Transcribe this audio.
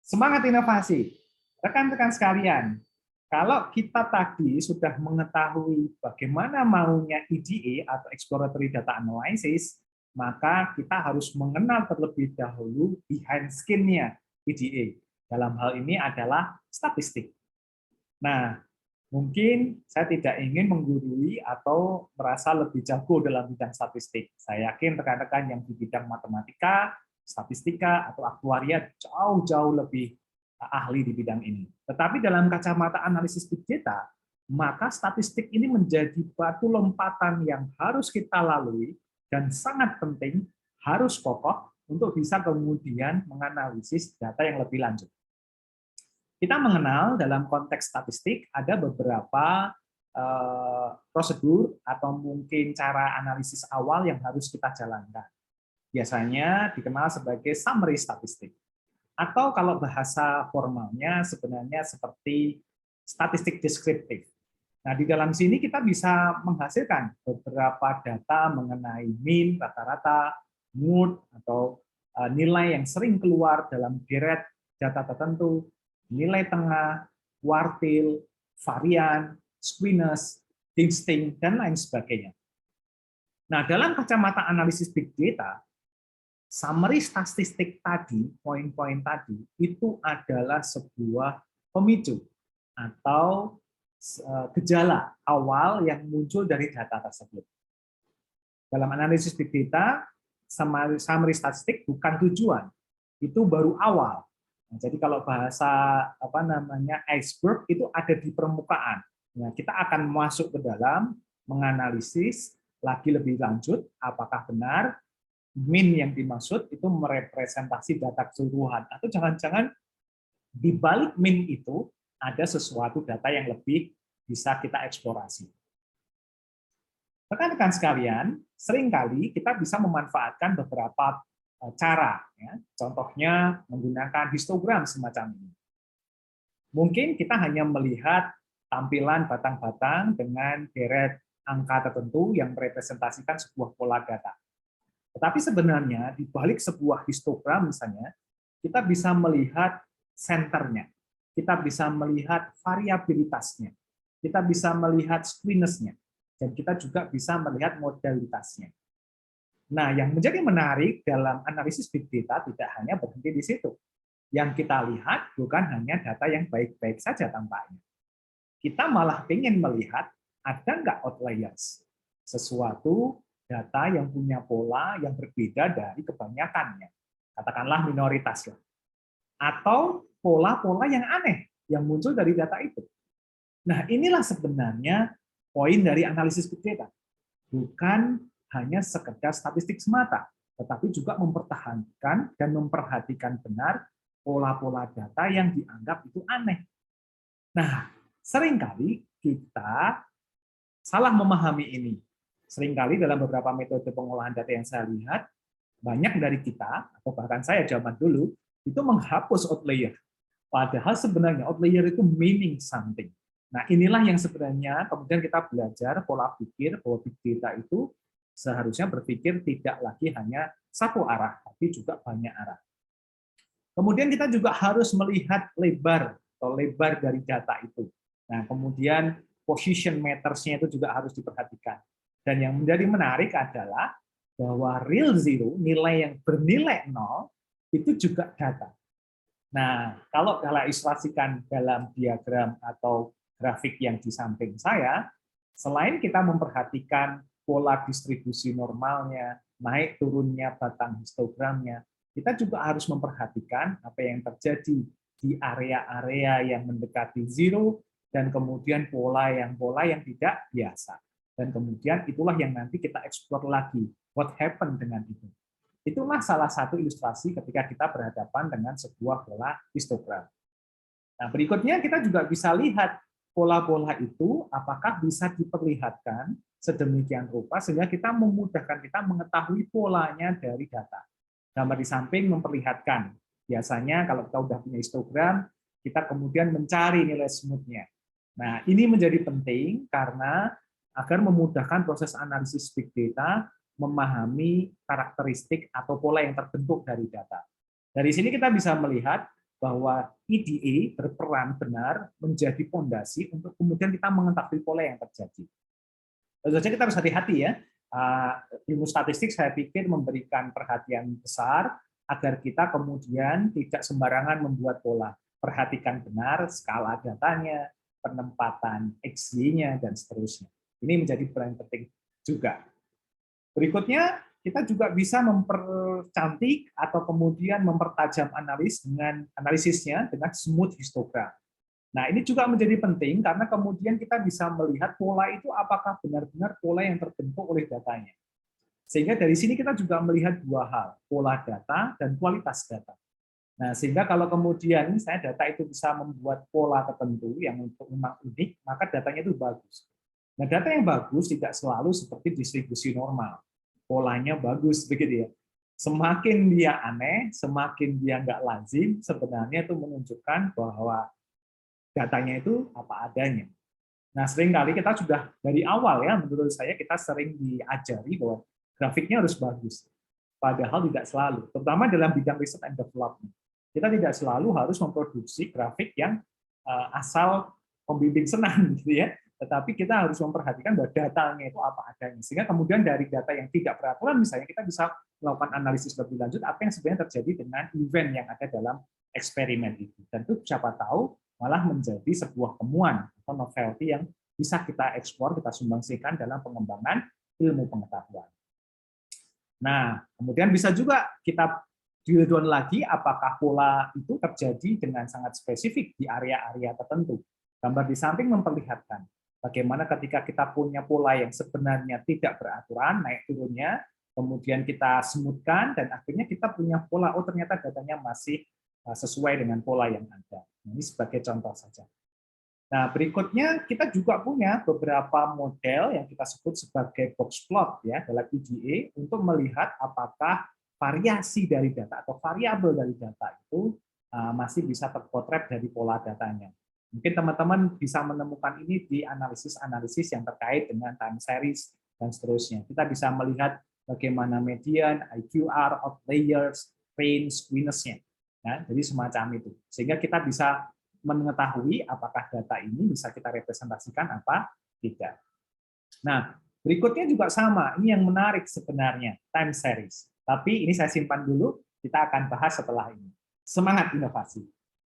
Semangat inovasi. Rekan-rekan sekalian, kalau kita tadi sudah mengetahui bagaimana maunya EDA atau Exploratory Data Analysis, maka kita harus mengenal terlebih dahulu behind skin-nya EDA. Dalam hal ini adalah statistik. Nah, mungkin saya tidak ingin menggurui atau merasa lebih jago dalam bidang statistik. Saya yakin rekan-rekan yang di bidang matematika, statistika, atau aktuaria jauh-jauh lebih ahli di bidang ini. Tetapi dalam kacamata analisis big data, maka statistik ini menjadi batu lompatan yang harus kita lalui dan sangat penting, harus kokoh untuk bisa kemudian menganalisis data yang lebih lanjut. Kita mengenal dalam konteks statistik ada beberapa prosedur atau mungkin cara analisis awal yang harus kita jalankan. Biasanya dikenal sebagai summary statistik. Atau kalau bahasa formalnya sebenarnya seperti statistik deskriptif. Nah, di dalam sini kita bisa menghasilkan beberapa data mengenai mean, rata-rata, mood, atau nilai yang sering keluar dalam deret data tertentu, nilai tengah, kuartil, varian, skewness, distinct, dan lain sebagainya. Nah, dalam kacamata analisis big data, summary statistik tadi, poin-poin tadi, itu adalah sebuah pemicu atau gejala awal yang muncul dari data tersebut. Dalam analisis big data, summary statistik bukan tujuan, itu baru awal. Nah, jadi kalau bahasa iceberg itu ada di permukaan. Nah, kita akan masuk ke dalam menganalisis lagi lebih lanjut apakah benar mean yang dimaksud itu merepresentasi data keseluruhan, atau jangan-jangan di balik mean itu ada sesuatu data yang lebih bisa kita eksplorasi. Rekan-rekan sekalian, seringkali kita bisa memanfaatkan beberapa cara, ya. Contohnya menggunakan histogram semacam ini. Mungkin kita hanya melihat tampilan batang-batang dengan deret angka tertentu yang merepresentasikan sebuah pola data. Tetapi sebenarnya di balik sebuah histogram misalnya, kita bisa melihat senternya, kita bisa melihat variabilitasnya, kita bisa melihat skewness-nya, dan kita juga bisa melihat modalitasnya. Nah, yang menjadi menarik dalam analisis big data tidak hanya berhenti di situ. Yang kita lihat bukan hanya data yang baik-baik saja tampaknya. Kita malah ingin melihat ada nggak outliers, sesuatu data yang punya pola yang berbeda dari kebanyakannya, katakanlah minoritas lah, atau pola-pola yang aneh yang muncul dari data itu. Nah, inilah sebenarnya poin dari analisis big data, bukan hanya sekedar statistik semata, tetapi juga mempertahankan dan memperhatikan benar pola-pola data yang dianggap itu aneh. Nah, seringkali kita salah memahami ini. Seringkali dalam beberapa metode pengolahan data yang saya lihat, banyak dari kita, atau bahkan saya zaman dulu, itu menghapus outlier. Padahal sebenarnya outlier itu meaning something. Nah, inilah yang sebenarnya kemudian kita belajar pola pikir bahwa big data itu seharusnya berpikir tidak lagi hanya satu arah, tapi juga banyak arah. Kemudian kita juga harus melihat lebar atau lebar dari data itu. Nah, kemudian position matters-nya itu juga harus diperhatikan. Dan yang menjadi menarik adalah bahwa real zero, nilai yang bernilai 0, itu juga data. Nah, kalau kita ilustrasikan dalam diagram atau grafik yang di samping saya, selain kita memperhatikan pola distribusi normalnya, naik turunnya batang histogramnya, kita juga harus memperhatikan apa yang terjadi di area-area yang mendekati zero, dan kemudian pola yang tidak biasa. Dan kemudian itulah yang nanti kita eksplor lagi, what happened dengan itu. Itulah salah satu ilustrasi ketika kita berhadapan dengan sebuah pola histogram. Nah, berikutnya kita juga bisa lihat pola-pola itu apakah bisa diperlihatkan sedemikian rupa sehingga kita memudahkan kita mengetahui polanya dari data. Gambar di samping memperlihatkan, biasanya kalau kita sudah punya histogram, kita kemudian mencari nilai smooth-nya. Nah, ini menjadi penting karena agar memudahkan proses analisis big data, memahami karakteristik atau pola yang terbentuk dari data. Dari sini kita bisa melihat bahwa EDA berperan benar menjadi fondasi untuk kemudian kita mengetahui pola yang terjadi. Tentu saja kita harus hati-hati ya. Ilmu statistik saya pikir memberikan perhatian besar agar kita kemudian tidak sembarangan membuat pola. Perhatikan benar skala datanya, penempatan XY-nya, dan seterusnya. Ini menjadi peran penting juga. Berikutnya, kita juga bisa mempercantik atau kemudian mempertajam analisisnya dengan smooth histogram. Nah, ini juga menjadi penting karena kemudian kita bisa melihat pola itu apakah benar-benar pola yang terbentuk oleh datanya. Sehingga dari sini kita juga melihat dua hal, pola data dan kualitas data. Nah, sehingga kalau kemudian misalnya data itu bisa membuat pola tertentu yang memang unik, maka datanya itu bagus. Nah, data yang bagus tidak selalu seperti distribusi normal. Polanya bagus, begitu ya. Semakin dia aneh, semakin dia nggak lazim, sebenarnya itu menunjukkan bahwa datanya itu apa adanya. Nah, seringkali kita sudah dari awal ya, menurut saya kita sering diajari bahwa grafiknya harus bagus. Padahal tidak selalu, terutama dalam bidang riset and development. Kita tidak selalu harus memproduksi grafik yang asal pembimbing senang, gitu ya. Tetapi kita harus memperhatikan bahwa datanya itu apa adanya. Sehingga kemudian dari data yang tidak beraturan, misalnya kita bisa melakukan analisis lebih lanjut apa yang sebenarnya terjadi dengan event yang ada dalam eksperimen itu. Dan itu siapa tahu malah menjadi sebuah temuan atau novelty yang bisa kita ekspor, kita sumbangsikan dalam pengembangan ilmu pengetahuan. Nah, kemudian bisa juga kita drill lagi apakah pola itu terjadi dengan sangat spesifik di area-area tertentu. Gambar di samping memperlihatkan bagaimana ketika kita punya pola yang sebenarnya tidak beraturan, naik turunnya, kemudian kita smoothkan, dan akhirnya kita punya pola, oh ternyata datanya masih sesuai dengan pola yang ada. Ini sebagai contoh saja. Nah, berikutnya kita juga punya beberapa model yang kita sebut sebagai box plot ya dalam EDA untuk melihat apakah variasi dari data atau variabel dari data itu masih bisa terpotret dari pola datanya. Mungkin teman-teman bisa menemukan ini di analisis-analisis yang terkait dengan time series dan seterusnya. Kita bisa melihat bagaimana median, IQR, outliers, range, skewness-nya. Ya, jadi semacam itu. Sehingga kita bisa mengetahui apakah data ini bisa kita representasikan apa tidak. Nah, berikutnya juga sama. Ini yang menarik sebenarnya, time series. Tapi ini saya simpan dulu, kita akan bahas setelah ini. Semangat inovasi.